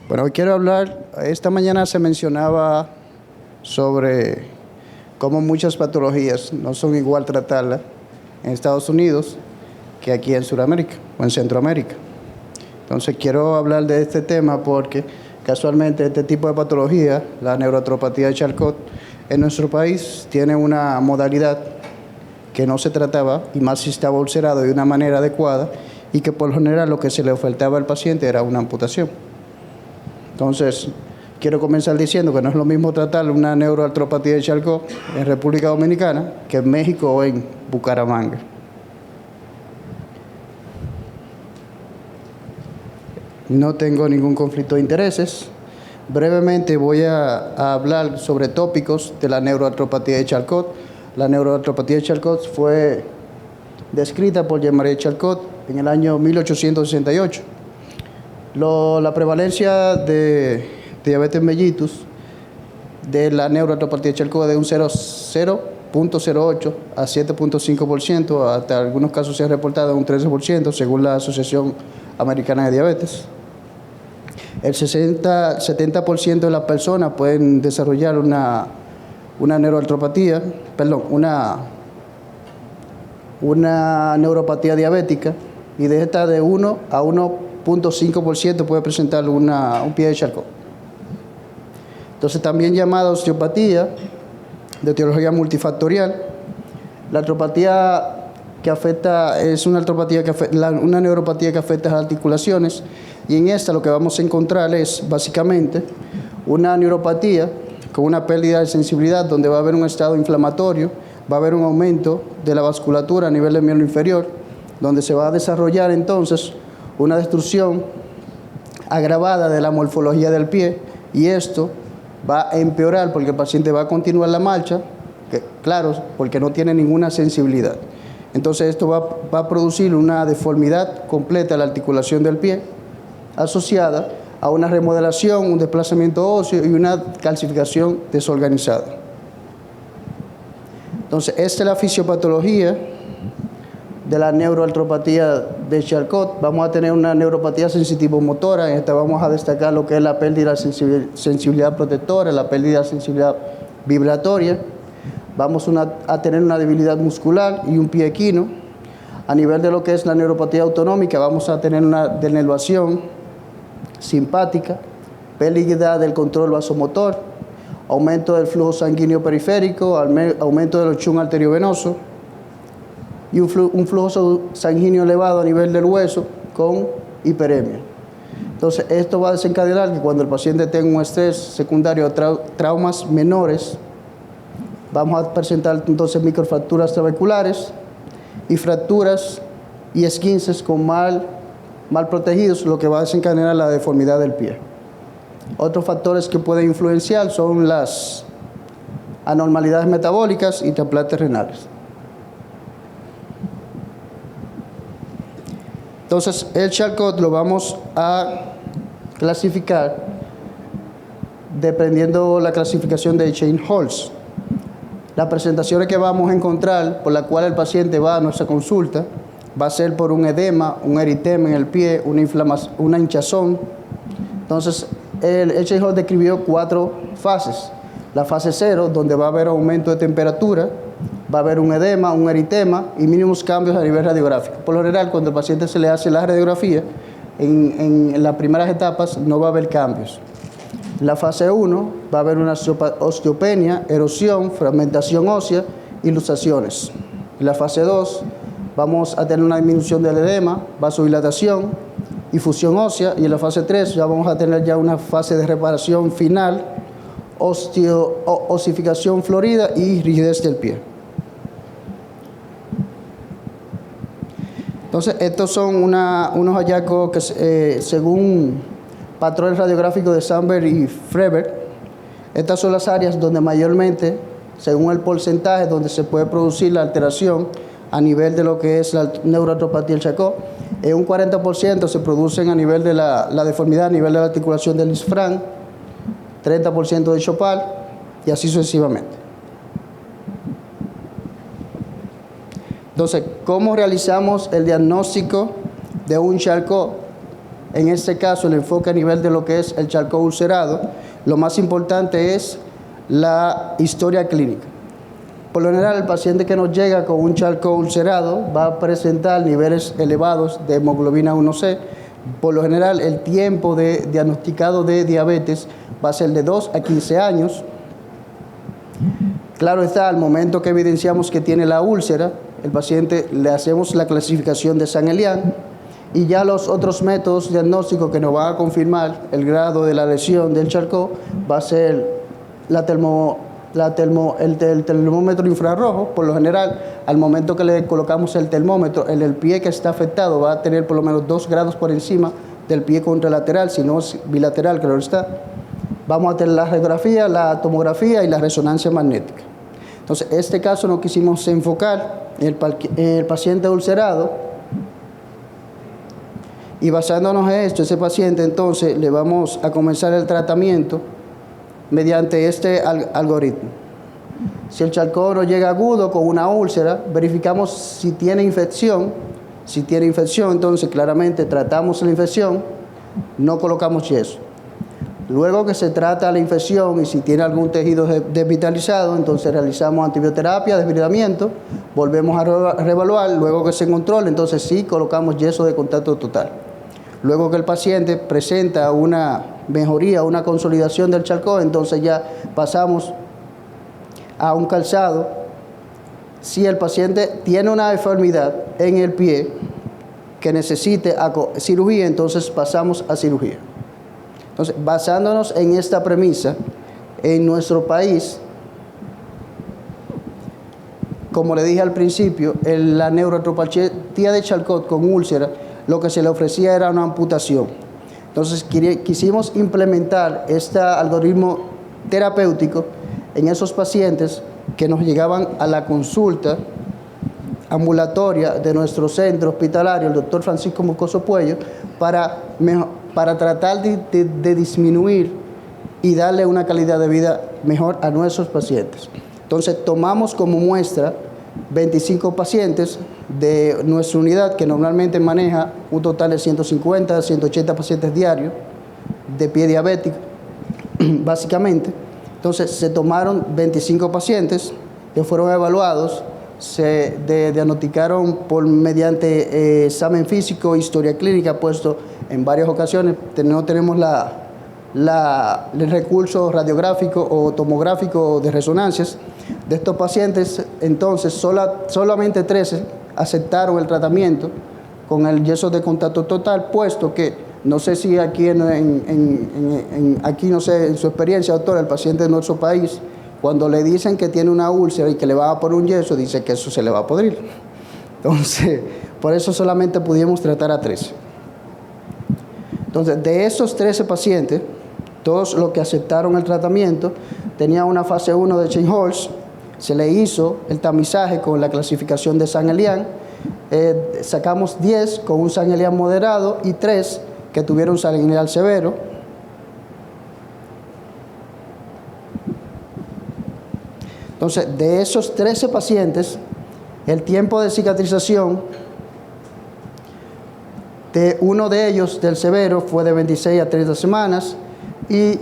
Bueno, hoy quiero hablar, esta mañana se mencionaba sobre cómo muchas patologías no son igual tratarlas en Estados Unidos que aquí en Sudamérica o en Centroamérica. Entonces quiero hablar de este tema porque casualmente este tipo de patología, la neuroartropatía de Charcot, en nuestro país tiene una modalidad que no se trataba y más si estaba ulcerado de una manera adecuada y que por lo general lo que se le ofertaba al paciente era una amputación. Entonces, quiero comenzar diciendo que no es lo mismo tratar una neuroartropatía de Charcot en República Dominicana que en México o en Bucaramanga. No tengo ningún conflicto de intereses. Brevemente voy a hablar sobre tópicos de la neuroartropatía de Charcot. La neuroartropatía de Charcot fue descrita por Jean-Marie Charcot en el año 1868. La prevalencia de diabetes mellitus de la neuroartropatía de Charcot es de un 0.08 a 7.5%, hasta algunos casos se ha reportado un 13%, según la Asociación Americana de Diabetes. El 70% de las personas pueden desarrollar una neuroartropatía, una neuropatía diabética, y de esta de 1 a 1.5% puede presentar un pie de Charcot. Entonces, también llamada osteopatía de etiología multifactorial. La artropatía que afecta es una neuropatía que afecta las articulaciones, y en esta lo que vamos a encontrar es básicamente una neuropatía con una pérdida de sensibilidad, donde va a haber un estado inflamatorio, va a haber un aumento de la vasculatura a nivel del miembro inferior, donde se va a desarrollar entonces una destrucción agravada de la morfología del pie, y esto va a empeorar porque el paciente va a continuar la marcha, claro, porque no tiene ninguna sensibilidad. Entonces esto va a producir una deformidad completa de la articulación del pie, asociada a una remodelación, un desplazamiento óseo y una calcificación desorganizada. Entonces, esta es la fisiopatología de la neuroartropatía de Charcot. Vamos a tener una neuropatía sensitivo-motora. En esta vamos a destacar lo que es la pérdida de sensibilidad protectora, la pérdida de sensibilidad vibratoria. Vamos a tener una debilidad muscular y un pie equino. A nivel de lo que es la neuropatía autonómica, vamos a tener una denervación simpática, pérdida del control vasomotor, aumento del flujo sanguíneo periférico, aumento del shunts arteriovenoso y un flujo sanguíneo elevado a nivel del hueso con hiperemia. Entonces, esto va a desencadenar que cuando el paciente tenga un estrés secundario a traumas menores, vamos a presentar entonces microfracturas trabeculares y fracturas y esguinces con mal protegidos, lo que va a desencadenar la deformidad del pie. Otros factores que pueden influenciar son las anormalidades metabólicas y trasplantes renales. Entonces, el Charcot lo vamos a clasificar dependiendo la clasificación de Echern-Holtz. Las presentaciones que vamos a encontrar por la cual el paciente va a nuestra consulta va a ser por un edema, un eritema en el pie, una inflamación, una hinchazón. Entonces, el Echern-Holtz describió 4 fases. La fase 0, donde va a haber aumento de temperatura, va a haber un edema, un eritema y mínimos cambios a nivel radiográfico. Por lo general, cuando al paciente se le hace la radiografía, en las primeras etapas no va a haber cambios. La fase 1 va a haber una osteopenia, erosión, fragmentación ósea y luxaciones. En la fase 2 vamos a tener una disminución del edema, vasodilatación y fusión ósea, y en la fase 3 ya vamos a tener ya una fase de reparación final, osificación florida y rigidez del pie. Entonces, estos son unos hallazgos que según patrones radiográficos de Sandberg y Freber, estas son las áreas donde mayormente, según el porcentaje, donde se puede producir la alteración a nivel de lo que es la neuroartropatía del Charcot. En un 40% se producen a nivel de la deformidad, a nivel de la articulación del isfrán, 30% de Chopard y así sucesivamente. Entonces, ¿cómo realizamos el diagnóstico de un Charcot? En este caso, el enfoque a nivel de lo que es el Charcot ulcerado, lo más importante es la historia clínica. Por lo general, el paciente que nos llega con un Charcot ulcerado va a presentar niveles elevados de hemoglobina 1C. Por lo general, el tiempo de diagnosticado de diabetes va a ser de 2 a 15 años. Claro está, al momento que evidenciamos que tiene la úlcera, el paciente le hacemos la clasificación de St-Elian y ya los otros métodos diagnósticos que nos van a confirmar el grado de la lesión del Charcot va a ser el termómetro infrarrojo. Por lo general, al momento que le colocamos el termómetro, el pie que está afectado va a tener por lo menos 2 grados por encima del pie contralateral, si no es bilateral, claro está. Vamos a tener la radiografía, la tomografía y la resonancia magnética. Entonces, en este caso nos quisimos enfocar en el paciente ulcerado y basándonos en esto, ese paciente entonces le vamos a comenzar el tratamiento mediante este algoritmo. Si el Charcot no llega agudo con una úlcera, verificamos si tiene infección. Si tiene infección, entonces claramente tratamos la infección, no colocamos yeso. Luego que se trata la infección y si tiene algún tejido desvitalizado, entonces realizamos antibioterapia, desbridamiento, volvemos a reevaluar. Luego que se controla, entonces sí colocamos yeso de contacto total. Luego que el paciente presenta una mejoría, una consolidación del Charcot, entonces ya pasamos a un calzado. Si el paciente tiene una deformidad en el pie que necesite cirugía, entonces pasamos a cirugía. Entonces, basándonos en esta premisa, en nuestro país, como le dije al principio, la neuroartropatía de Charcot con úlcera, lo que se le ofrecía era una amputación. Entonces, quisimos implementar este algoritmo terapéutico en esos pacientes que nos llegaban a la consulta ambulatoria de nuestro centro hospitalario, el doctor Francisco Moscoso Puello, para tratar de disminuir y darle una calidad de vida mejor a nuestros pacientes. Entonces, tomamos como muestra 25 pacientes de nuestra unidad, que normalmente maneja un total de 150 a 180 pacientes diarios de pie diabético, básicamente. Entonces, se tomaron 25 pacientes que fueron evaluados, se diagnosticaron mediante examen físico, historia clínica, puesto en varias ocasiones. No tenemos el recurso radiográfico o tomográfico de resonancias de estos pacientes. Entonces, solamente 13 aceptaron el tratamiento con el yeso de contacto total, puesto que, no sé si aquí, aquí no sé, en su experiencia, doctor, el paciente de nuestro país, cuando le dicen que tiene una úlcera y que le va a poner un yeso, dice que eso se le va a podrir. Entonces, por eso solamente pudimos tratar a 13. Entonces, de esos 13 pacientes, todos los que aceptaron el tratamiento tenían una fase 1 de Chern-Hals. Se le hizo el tamizaje con la clasificación de St-Elian. Sacamos 10 con un St-Elian moderado y 3 que tuvieron St-Elian severo. Entonces, de esos 13 pacientes, el tiempo de cicatrización de uno de ellos, del severo, fue de 26 a 30 semanas, y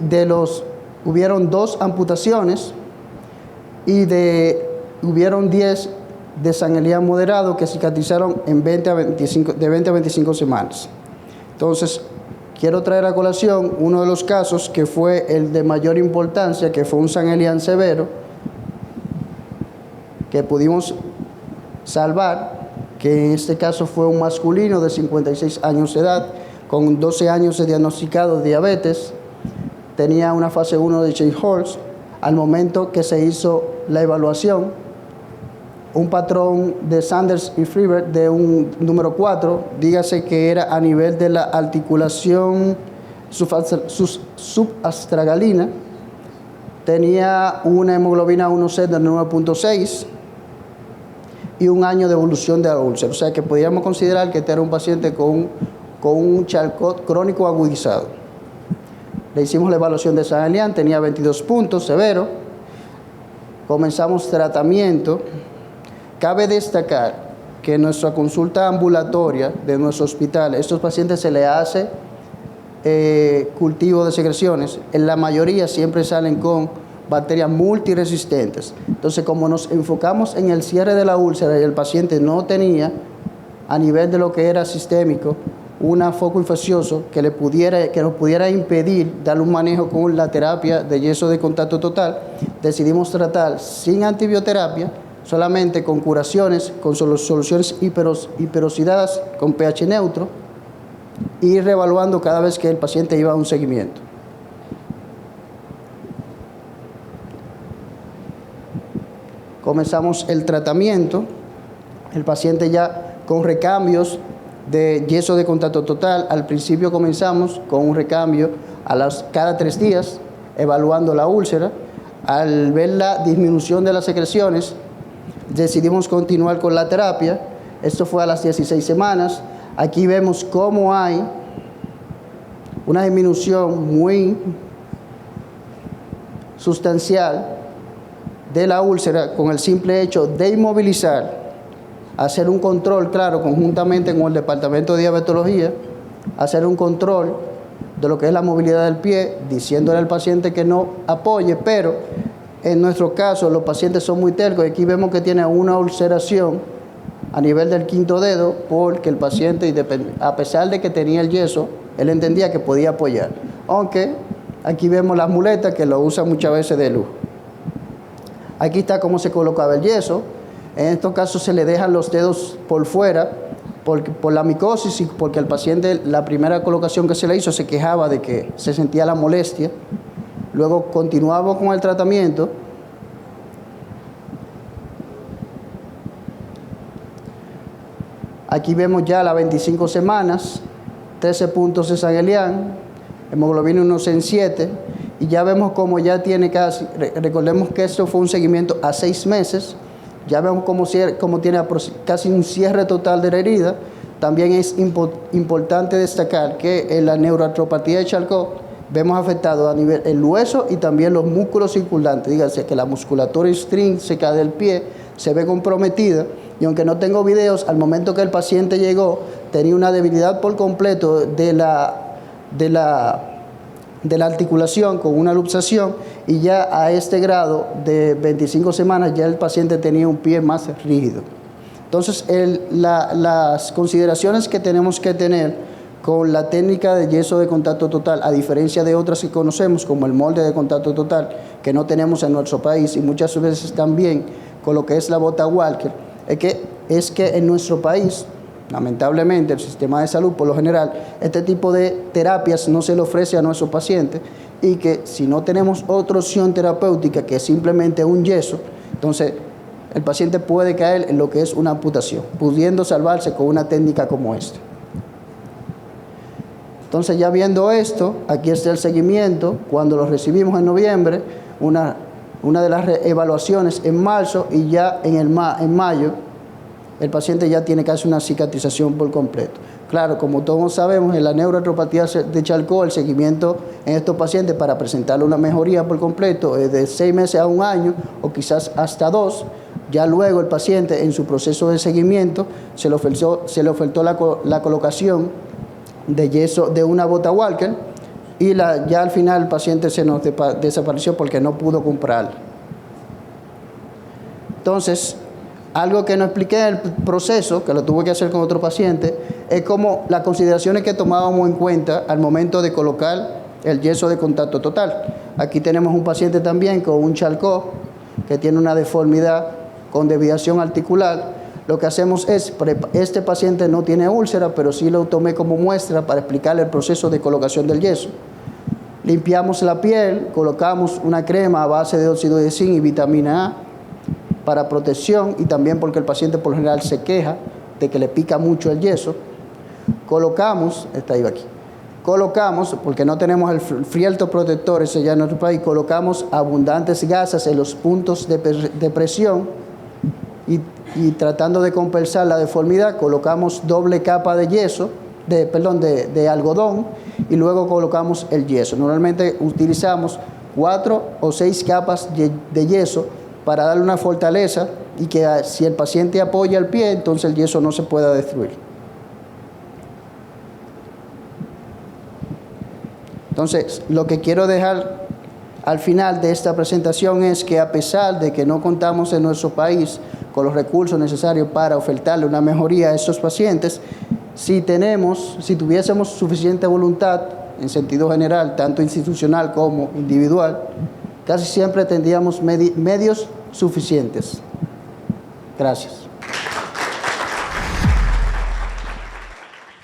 hubieron 2 amputaciones, y hubieron 10 de St-Elian moderado que cicatrizaron de 20 a 25 semanas. Entonces, quiero traer a colación uno de los casos que fue el de mayor importancia, que fue un St-Elian severo, que pudimos salvar, que en este caso fue un masculino de 56 años de edad, con 12 años de diagnosticado de diabetes, tenía una fase 1 de Chern-Hals. Al momento que se hizo la evaluación, un patrón de Sanders y Freeberg de un número 4, dígase que era a nivel de la articulación subastragalina, tenía una hemoglobina 1C de 9.6 y un año de evolución de la úlcera. O sea que podríamos considerar que este era un paciente con un Charcot crónico agudizado. Le hicimos la evaluación de St-Elian, tenía 22 puntos, severo. Comenzamos tratamiento. Cabe destacar que en nuestra consulta ambulatoria de nuestro hospital, a estos pacientes se les hace cultivo de secreciones, en la mayoría siempre salen con bacterias multiresistentes. Entonces, como nos enfocamos en el cierre de la úlcera y el paciente no tenía, a nivel de lo que era sistémico, un foco infeccioso que nos pudiera impedir darle un manejo con la terapia de yeso de contacto total, decidimos tratar sin antibioterapia, solamente con curaciones, con soluciones hiperoxidadas con pH neutro, y reevaluando cada vez que el paciente iba a un seguimiento. Comenzamos el tratamiento, el paciente ya con recambios de yeso de contacto total. Al principio comenzamos con un recambio cada 3 días, evaluando la úlcera. Al ver la disminución de las secreciones, decidimos continuar con la terapia. Esto fue a las 16 semanas. Aquí vemos cómo hay una disminución muy sustancial de la úlcera con el simple hecho de inmovilizar, hacer un control, claro, conjuntamente con el departamento de diabetología, hacer un control de lo que es la movilidad del pie, diciéndole al paciente que no apoye, pero en nuestro caso los pacientes son muy tercos. Aquí vemos que tiene una ulceración a nivel del quinto dedo, porque el paciente, a pesar de que tenía el yeso, él entendía que podía apoyar. Aunque aquí vemos las muletas que lo usan muchas veces de lujo. Aquí está cómo se colocaba el yeso. En estos casos se le dejan los dedos por fuera por la micosis y porque el paciente, la primera colocación que se le hizo, se quejaba de que se sentía la molestia. Luego continuamos con el tratamiento. Aquí vemos ya las 25 semanas, 13 puntos de San Elian, hemoglobina 1C en 7, y ya vemos cómo ya tiene casi, recordemos que esto fue un seguimiento a 6 meses, ya vemos cómo tiene casi un cierre total de la herida. También es importante destacar que en la neuroartropatía de Charcot vemos afectado a nivel el hueso y también los músculos circundantes, dígase que la musculatura extrínseca del pie se ve comprometida, y aunque no tengo videos, al momento que el paciente llegó tenía una debilidad por completo de la articulación con una luxación, y ya a este grado de 25 semanas ya el paciente tenía un pie más rígido. Entonces, las consideraciones que tenemos que tener con la técnica de yeso de contacto total, a diferencia de otras que conocemos, como el molde de contacto total, que no tenemos en nuestro país, y muchas veces también con lo que es la bota Walker, es que en nuestro país, lamentablemente, el sistema de salud, por lo general, este tipo de terapias no se le ofrece a nuestros pacientes, y que si no tenemos otra opción terapéutica que es simplemente un yeso, entonces el paciente puede caer en lo que es una amputación, pudiendo salvarse con una técnica como esta. Entonces, ya viendo esto, aquí está el seguimiento. Cuando lo recibimos en noviembre, una de las evaluaciones en marzo, y ya en mayo, el paciente ya tiene casi una cicatrización por completo. Claro, como todos sabemos, en la neuroartropatía de Charcot, el seguimiento en estos pacientes para presentarle una mejoría por completo es de 6 meses a 1 año, o quizás hasta 2. Ya luego el paciente, en su proceso de seguimiento, se le ofertó la colocación de yeso de una bota Walker, y ya al final el paciente se nos desapareció porque no pudo comprarla. Entonces, algo que no expliqué en el proceso, que lo tuve que hacer con otro paciente, es como las consideraciones que tomábamos en cuenta al momento de colocar el yeso de contacto total. Aquí tenemos un paciente también con un Charcot que tiene una deformidad con desviación articular. Lo que hacemos es, este paciente no tiene úlcera, pero sí lo tomé como muestra para explicarle el proceso de colocación del yeso. Limpiamos la piel, colocamos una crema a base de óxido de zinc y vitamina A para protección, y también porque el paciente por lo general se queja de que le pica mucho el yeso. Colocamos, porque no tenemos el fieltro protector, ese ya en nuestro país, colocamos abundantes gasas en los puntos de presión, y tratando de compensar la deformidad, colocamos doble capa de yeso, de algodón, y luego colocamos el yeso. Normalmente utilizamos 4 o 6 capas de yeso para darle una fortaleza, y que si el paciente apoya el pie, entonces el yeso no se pueda destruir. Entonces, lo que quiero dejar al final de esta presentación es que a pesar de que no contamos en nuestro país con los recursos necesarios para ofertarle una mejoría a estos pacientes, si tuviésemos suficiente voluntad en sentido general, tanto institucional como individual, casi siempre tendríamos medios suficientes. Gracias.